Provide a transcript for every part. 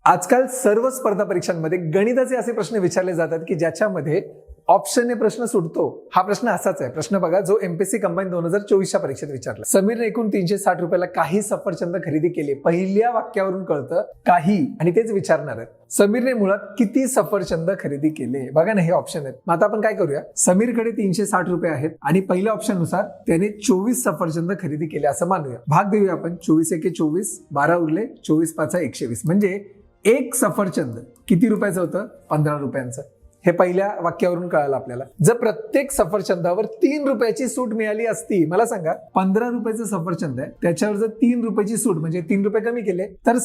आजकाल सर्व स्पर्धा परीक्षांमध्ये गणिताचे असे प्रश्न विचारले जातात की ज्याच्यामध्ये ऑप्शनने प्रश्न सुटतो. हा प्रश्न असाच आहे. प्रश्न बघा, जो एमपीएससी कंबाईन 2024च्या परीक्षेत विचारला. समीरने एकूण 360 रुपयाला काही सफरचंद खरेदी केले. पहिल्या वाक्यावरून कळतं काही, आणि तेच विचारणार आहेत. समीरने मुळात किती सफरचंद खरेदी केले? बघा ना, हे ऑप्शन आहेत. मग आता आपण काय करूया, समीरकडे 360 रुपये आहेत आणि पहिल्या ऑप्शन नुसार त्याने 24 सफरचंद खरेदी केले असं मानूया. भाग देऊया आपण. 24 एके 24, 12 उरले, 24 पाचा 120. म्हणजे एक सफरचंद किती रुपयाचं होतं? 15 रुपयांचं. हे पहिल्या वाक्यावरून कळालं आपल्याला. जर प्रत्येक सफरचंदावर 3 रुपयाची सूट मिळाली असती, मला सांगा 15 रुपयाचं सफरचंद आहे, त्याच्यावर जर 3 रुपयाची सूट म्हणजे 3 रुपये कमी केले तर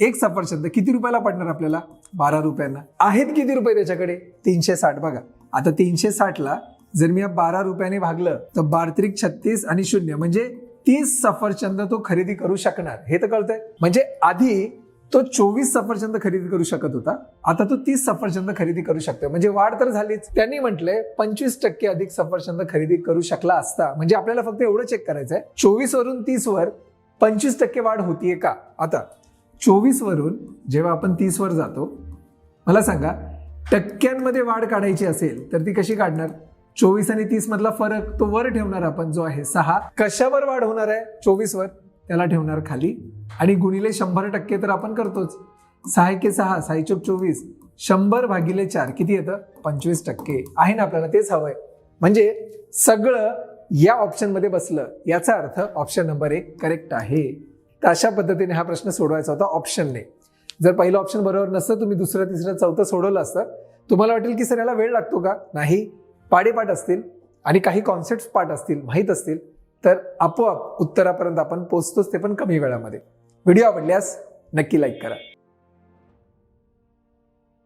एक सफरचंद किती रुपयाला पडणार आपल्याला? 12 रुपयांना. आहेत किती रुपये त्याच्याकडे? 360. बघा आता 360 ला जर मी 12 रुपयाने भागलं तर 12 36 आणि 0 म्हणजे 30 सफरचंद तो खरेदी करू शकणार. हे तर कळतंय. म्हणजे आधी तो 24 सफरचंद खरेदी करू शकत होता, आता तो 30 सफरचंद खरेदी करू शकतो. म्हणजे वाढ तर झालीच. त्यांनी म्हटलंय 25% अधिक सफरचंद खरेदी करू शकला असता. म्हणजे आपल्याला फक्त एवढं चेक करायचंय, 24 वरून 30 वर 25% वाढ होतीये का? आता 24 वरून जेव्हा आपण 30 वर जातो, मला सांगा टक्क्यांमध्ये वाढ काढायची असेल तर ती कशी काढणार? 24 आणि 30 मधला फरक तो वर ठेवणार आपण, जो आहे 6. कशावर वाढ होणार आहे? 24 वर, त्याला ठेवणार खाली आणि गुणिले 100% तर आपण करतोच. 6 एके 6, 6 चौक 24, 100 भागिले 4 किती येतं? 25% आहे ना. आपल्याला तेच हवंय. म्हणजे सगळं या ऑप्शन मध्ये बसलं, याचा अर्थ ऑप्शन नंबर 1 करेक्ट आहे. तर अशा पद्धतीने हा प्रश्न सोडवायचा होता ऑप्शनने. जर पहिलं ऑप्शन बरोबर नसतं, तुम्ही दुसरं तिसरं चौथं सोडवलं असतं. तुम्हाला वाटेल की सर याला वेळ लागतो का? नाही. पाडेपाठ असतील आणि काही कॉन्सेप्ट पाठ असतील, माहीत असतील, तर आपोआप उत्तरापर्यंत आपण पोहोचतोच, ते पण कमी वेळामध्ये. व्हिडिओ आवडल्यास नक्की लाईक करा.